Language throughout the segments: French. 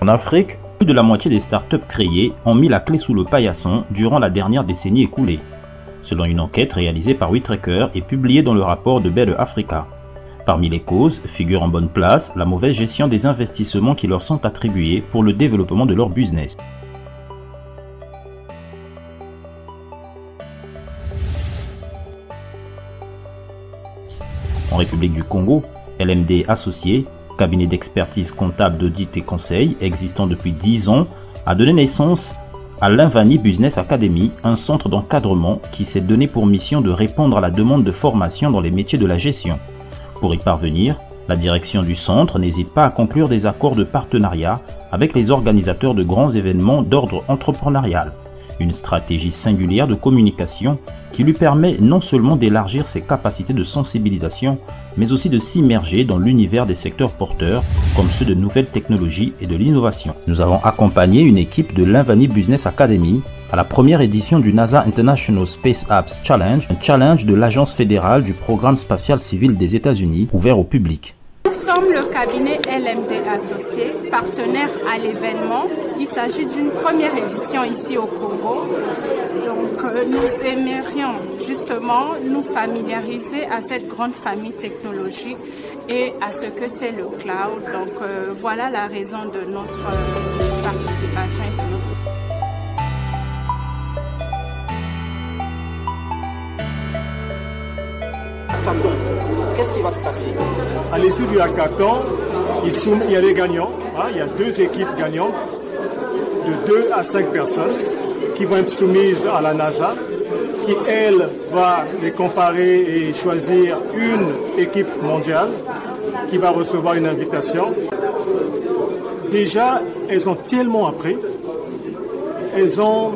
En Afrique, plus de la moitié des startups créées ont mis la clé sous le paillasson durant la dernière décennie écoulée, selon une enquête réalisée par WeTracker et publiée dans le rapport de Better Africa. Parmi les causes figure en bonne place la mauvaise gestion des investissements qui leur sont attribués pour le développement de leur business. En République du Congo, LMD Associés, cabinet d'expertise comptable, d'audit et conseil existant depuis 10 ans, a donné naissance à l'Invani Business Academy, un centre d'encadrement qui s'est donné pour mission de répondre à la demande de formation dans les métiers de la gestion. Pour y parvenir, la direction du centre n'hésite pas à conclure des accords de partenariat avec les organisateurs de grands événements d'ordre entrepreneurial. Une stratégie singulière de communication qui lui permet non seulement d'élargir ses capacités de sensibilisation, mais aussi de s'immerger dans l'univers des secteurs porteurs comme ceux de nouvelles technologies et de l'innovation. Nous avons accompagné une équipe de l'Invani Business Academy à la première édition du NASA International Space Apps Challenge, un challenge de l'Agence fédérale du programme spatial civil des États-Unis, ouvert au public. Nous sommes le cabinet LMD Associés, partenaire à l'événement. Il s'agit d'une première édition ici au Congo. Donc nous aimerions justement nous familiariser à cette grande famille technologique et à ce que c'est le cloud. Donc voilà la raison de notre participation et de notre... Qu'est-ce qui va se passer? À l'issue du hackathon, il y a des gagnants. Il y a 2 équipes gagnantes de 2 à 5 personnes qui vont être soumises à la NASA, qui, elle, va les comparer et choisir une équipe mondiale qui va recevoir une invitation. Déjà, elles ont tellement appris. Elles ont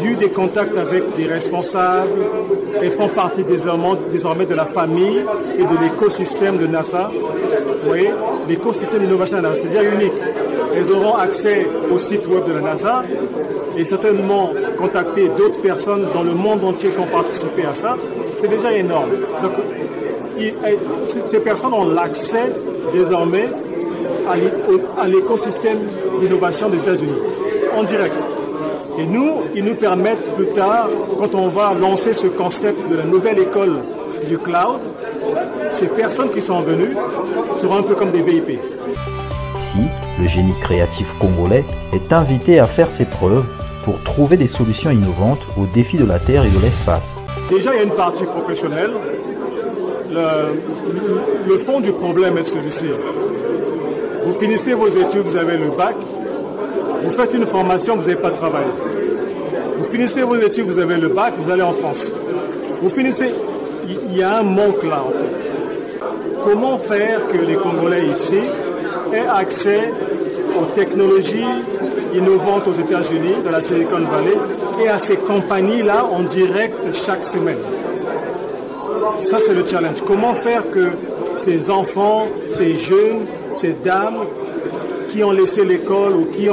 eu des contacts avec des responsables. Elles font partie désormais de la famille et de l'écosystème de NASA. Vous voyez, l'écosystème d'innovation de la NASA, c'est déjà unique. Elles auront accès au site web de la NASA et certainement contacter d'autres personnes dans le monde entier qui ont participé à ça. C'est déjà énorme. Donc, ces personnes ont l'accès désormais à l'écosystème d'innovation des États-Unis en direct. Et nous, ils nous permettent plus tard, quand on va lancer ce concept de la nouvelle école du cloud, ces personnes qui sont venues seront un peu comme des VIP. Ici, le génie créatif congolais est invité à faire ses preuves pour trouver des solutions innovantes aux défis de la Terre et de l'espace. Déjà, il y a une partie professionnelle. Le fond du problème est celui-ci. Vous finissez vos études, vous avez le bac. Vous faites une formation, vous n'avez pas de travail. Vous finissez vos études, vous avez le bac, vous allez en France. Vous finissez, il y a un manque là en fait. Comment faire que les Congolais ici aient accès aux technologies innovantes aux États-Unis, dans la Silicon Valley, et à ces compagnies-là en direct chaque semaine? Ça, c'est le challenge. Comment faire que ces enfants, ces jeunes, ces dames qui ont laissé l'école ou qui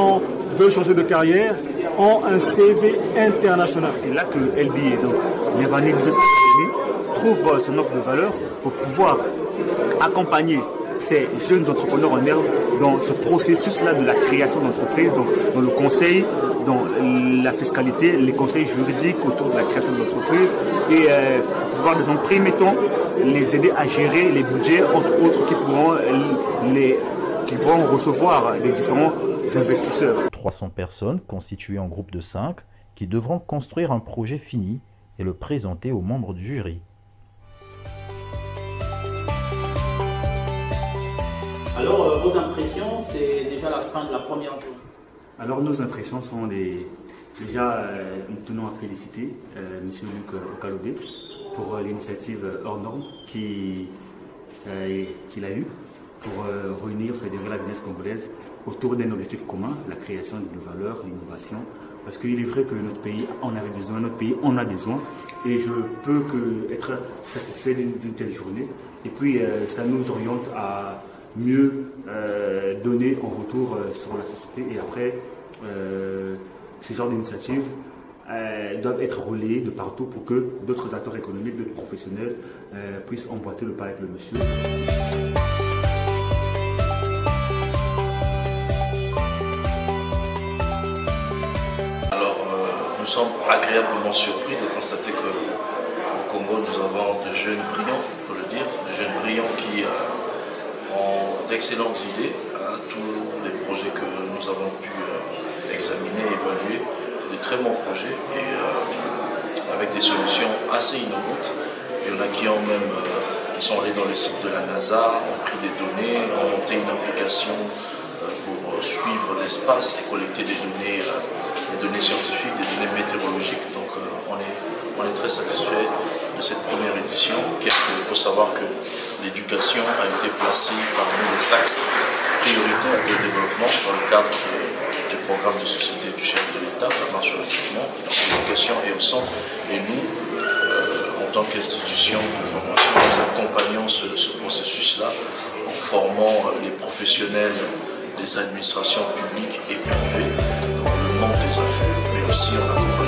veulent changer de carrière ont un CV international. C'est là que LBA, donc l'Invani Business Academy, trouve son offre de valeur pour pouvoir accompagner ces jeunes entrepreneurs en herbe dans ce processus-là de la création d'entreprise, donc dans le conseil, dans la fiscalité, les conseils juridiques autour de la création de l'entreprise et pouvoir, dans un premier temps, les aider à gérer les budgets, entre autres, qui pourront recevoir les différents investisseurs. 300 personnes constituées en groupe de 5 qui devront construire un projet fini et le présenter aux membres du jury. Alors, vos impressions, c'est déjà la fin de la première journée? Alors, nos impressions sont déjà, nous tenons à féliciter M. Luc Okalobé pour l'initiative hors norme qu'il a eue pour réunir, c'est-à-dire la jeunesse congolaise, autour d'un objectif commun, la création de valeurs, l'innovation. Parce qu'il est vrai que notre pays en avait besoin, notre pays en a besoin, et je peux être satisfait d'une telle journée. Et puis, ça nous oriente à mieux donner en retour sur la société. Et après, ces genres d'initiatives doivent être relayées de partout pour que d'autres acteurs économiques, d'autres professionnels puissent emboîter le pas avec le monsieur. sommes agréablement surpris de constater qu'au Congo, nous avons de jeunes brillants, il faut le dire, de jeunes brillants qui ont d'excellentes idées. Tous les projets que nous avons pu examiner, évaluer, c'est des très bons projets et avec des solutions assez innovantes. Il y en a qui sont allés dans les sites de la NASA, ont pris des données, ont monté une application pour suivre l'espace et collecter des données scientifiques, des données météorologiques. Donc on est très satisfait de cette première édition. Il faut savoir que l'éducation a été placée parmi les axes prioritaires de développement dans le cadre du programme de société du chef de l'État, la marche sur le développement. L'éducation est au centre et nous, en tant qu'institution de formation, nous accompagnons ce processus-là en formant les professionnels des administrations publiques et privées dans le monde des affaires, mais aussi en accompagnant